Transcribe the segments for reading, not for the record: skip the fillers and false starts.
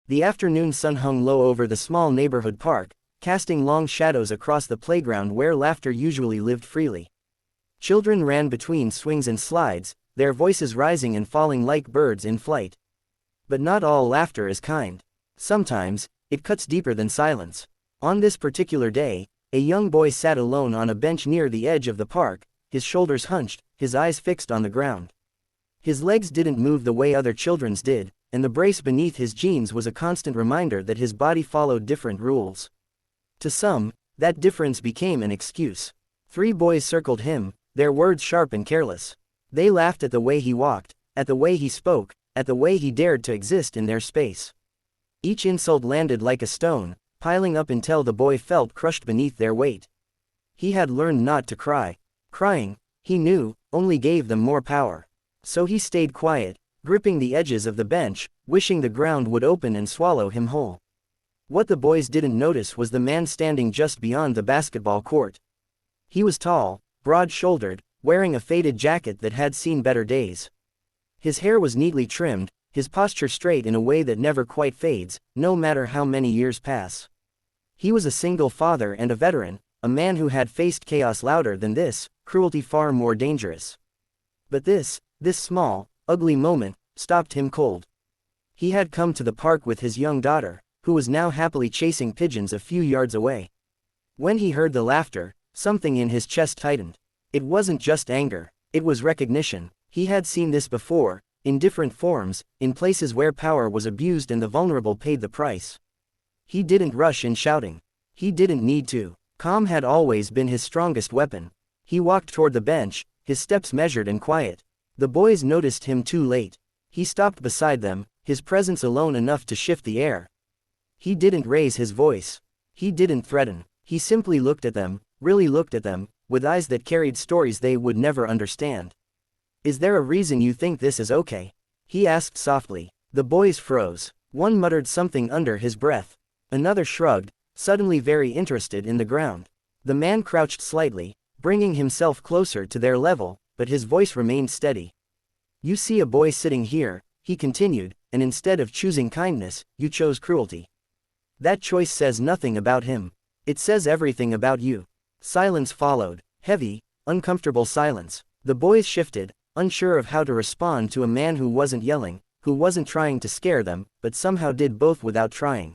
The afternoon sun hung low over the small neighborhood park, casting long shadows across the playground where laughter usually lived freely. Children ran between swings and slides, their voices rising and falling like birds in flight. But not all laughter is kind. Sometimes, it cuts deeper than silence. On this particular day, a young boy sat alone on a bench near the edge of the park, his shoulders hunched, his eyes fixed on the ground. His legs didn't move the way other children's did, and the brace beneath his jeans was a constant reminder that his body followed different rules. To some, that difference became an excuse. 3 boys circled him, their words sharp and careless. They laughed at the way he walked, at the way he spoke, at the way he dared to exist in their space. Each insult landed like a stone, piling up until the boy felt crushed beneath their weight. He had learned not to cry. Crying, he knew, only gave them more power. So he stayed quiet, gripping the edges of the bench, wishing the ground would open and swallow him whole. What the boys didn't notice was the man standing just beyond the basketball court. He was tall, broad-shouldered, wearing a faded jacket that had seen better days. His hair was neatly trimmed, his posture straight in a way that never quite fades, no matter how many years pass. He was a single father and a veteran, a man who had faced chaos louder than this, cruelty far more dangerous. But this small, ugly moment, stopped him cold. He had come to the park with his young daughter, who was now happily chasing pigeons a few yards away. When he heard the laughter, something in his chest tightened. It wasn't just anger, it was recognition. He had seen this before, in different forms, in places where power was abused and the vulnerable paid the price. He didn't rush in shouting. He didn't need to. Calm had always been his strongest weapon. He walked toward the bench, his steps measured and quiet. The boys noticed him too late. He stopped beside them, his presence alone enough to shift the air. He didn't raise his voice. He didn't threaten. He simply looked at them, really looked at them, with eyes that carried stories they would never understand. "Is there a reason you think this is okay?" he asked softly. The boys froze. One muttered something under his breath. Another shrugged, suddenly very interested in the ground. The man crouched slightly, bringing himself closer to their level, but his voice remained steady. "You see a boy sitting here," he continued, "and instead of choosing kindness, you chose cruelty. That choice says nothing about him. It says everything about you." Silence followed. Heavy, uncomfortable silence. The boys shifted, unsure of how to respond to a man who wasn't yelling, who wasn't trying to scare them, but somehow did both without trying.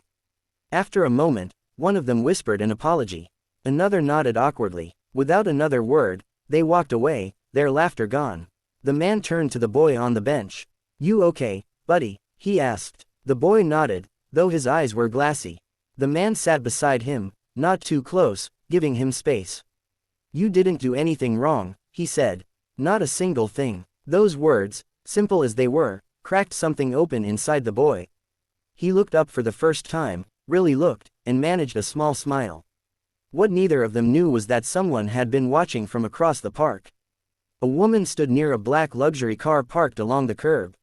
After a moment, one of them whispered an apology. Another nodded awkwardly. Without another word, they walked away, their laughter gone. The man turned to the boy on the bench. "You okay, buddy?" he asked. The boy nodded, though his eyes were glassy. The man sat beside him, not too close, giving him space. "You didn't do anything wrong," he said. "Not a single thing." Those words, simple as they were, cracked something open inside the boy. He looked up for the first time, really looked, and managed a small smile. What neither of them knew was that someone had been watching from across the park. A woman stood near a black luxury car parked along the curb.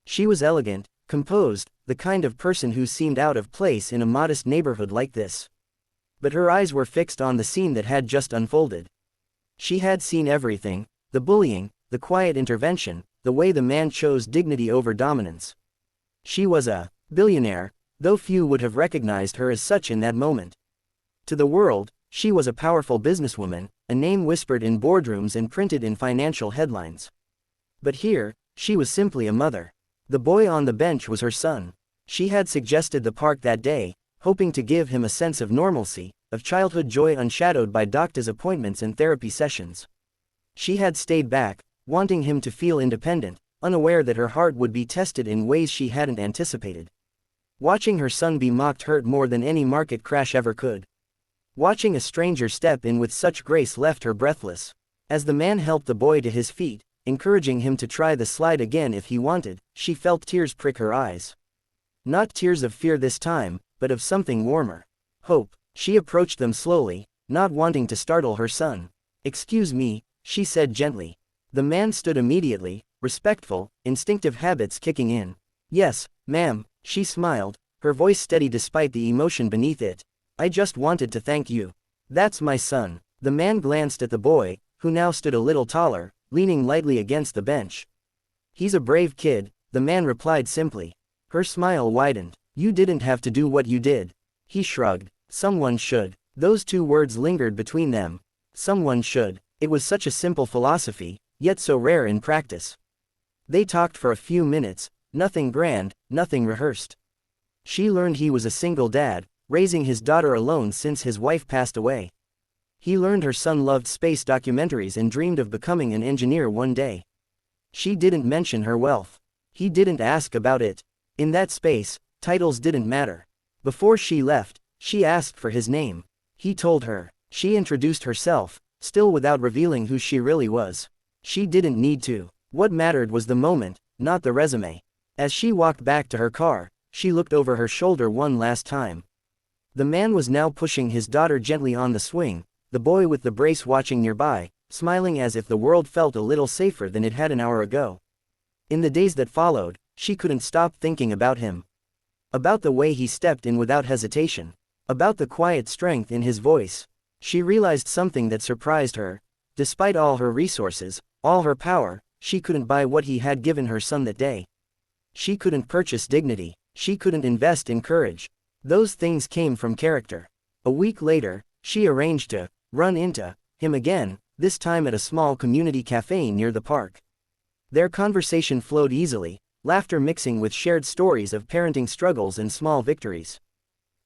She was elegant, composed, the kind of person who seemed out of place in a modest neighborhood like this. But her eyes were fixed on the scene that had just unfolded. She had seen everything, the bullying, the quiet intervention, the way the man chose dignity over dominance. She was a billionaire, though few would have recognized her as such in that moment. To the world, she was a powerful businesswoman, a name whispered in boardrooms and printed in financial headlines. But here, she was simply a mother. The boy on the bench was her son. She had suggested the park that day, hoping to give him a sense of normalcy, of childhood joy unshadowed by doctor's appointments and therapy sessions. She had stayed back, wanting him to feel independent, unaware that her heart would be tested in ways she hadn't anticipated. Watching her son be mocked hurt more than any market crash ever could. Watching a stranger step in with such grace left her breathless. As the man helped the boy to his feet, encouraging him to try the slide again if he wanted, she felt tears prick her eyes. Not tears of fear this time, but of something warmer. Hope. She approached them slowly, not wanting to startle her son. "Excuse me," she said gently. The man stood immediately, respectful, instinctive habits kicking in. "Yes, ma'am," she smiled, her voice steady despite the emotion beneath it. "I just wanted to thank you. That's my son." The man glanced at the boy, who now stood a little taller, leaning lightly against the bench. "He's a brave kid," the man replied simply. Her smile widened. You didn't have to do what you did. He shrugged. Someone should. Those two words lingered between them. Someone should. It was such a simple philosophy, yet so rare in practice. They talked for a few minutes, nothing grand, nothing rehearsed. She learned he was a single dad, raising his daughter alone since his wife passed away. He learned her son loved space documentaries and dreamed of becoming an engineer one day. She didn't mention her wealth. He didn't ask about it. In that space, titles didn't matter. Before she left, she asked for his name. He told her. She introduced herself, still without revealing who she really was. She didn't need to. What mattered was the moment, not the resume. As she walked back to her car, she looked over her shoulder one last time. The man was now pushing his daughter gently on the swing, the boy with the brace watching nearby, smiling as if the world felt a little safer than it had an hour ago. In the days that followed, she couldn't stop thinking about him. About the way he stepped in without hesitation. About the quiet strength in his voice. She realized something that surprised her. Despite all her resources, all her power, she couldn't buy what he had given her son that day. She couldn't purchase dignity. She couldn't invest in courage. Those things came from character. A week later, she arranged to run into him again, this time at a small community cafe near the park. Their conversation flowed easily, laughter mixing with shared stories of parenting struggles and small victories.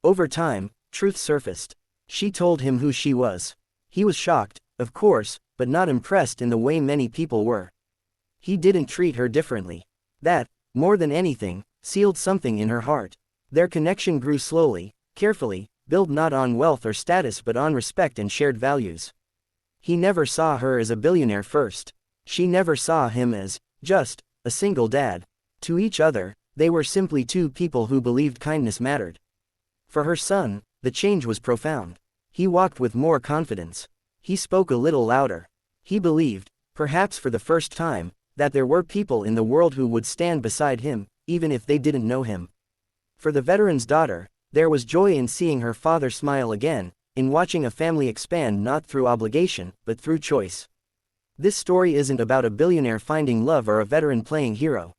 Over time, truth surfaced. She told him who she was. He was shocked, of course, but not impressed in the way many people were. He didn't treat her differently. That, more than anything, sealed something in her heart. Their connection grew slowly, carefully, built not on wealth or status but on respect and shared values. He never saw her as a billionaire first. She never saw him as, just, a single dad. To each other, they were simply two people who believed kindness mattered. For her son, the change was profound. He walked with more confidence. He spoke a little louder. He believed, perhaps for the first time, that there were people in the world who would stand beside him, even if they didn't know him. For the veteran's daughter, there was joy in seeing her father smile again, in watching a family expand not through obligation, but through choice. This story isn't about a billionaire finding love or a veteran playing hero.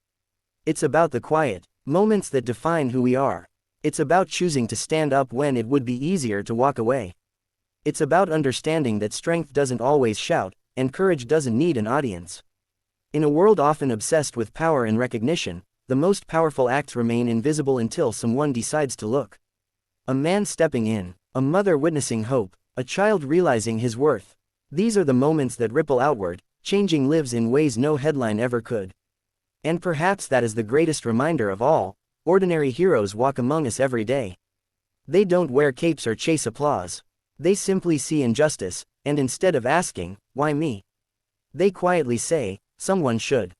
It's about the quiet moments that define who we are. It's about choosing to stand up when it would be easier to walk away. It's about understanding that strength doesn't always shout, and courage doesn't need an audience. In a world often obsessed with power and recognition, the most powerful acts remain invisible until someone decides to look. A man stepping in, a mother witnessing hope, a child realizing his worth. These are the moments that ripple outward, changing lives in ways no headline ever could. And perhaps that is the greatest reminder of all. Ordinary heroes walk among us every day. They don't wear capes or chase applause. They simply see injustice, and instead of asking, "Why me?" they quietly say, "Someone should."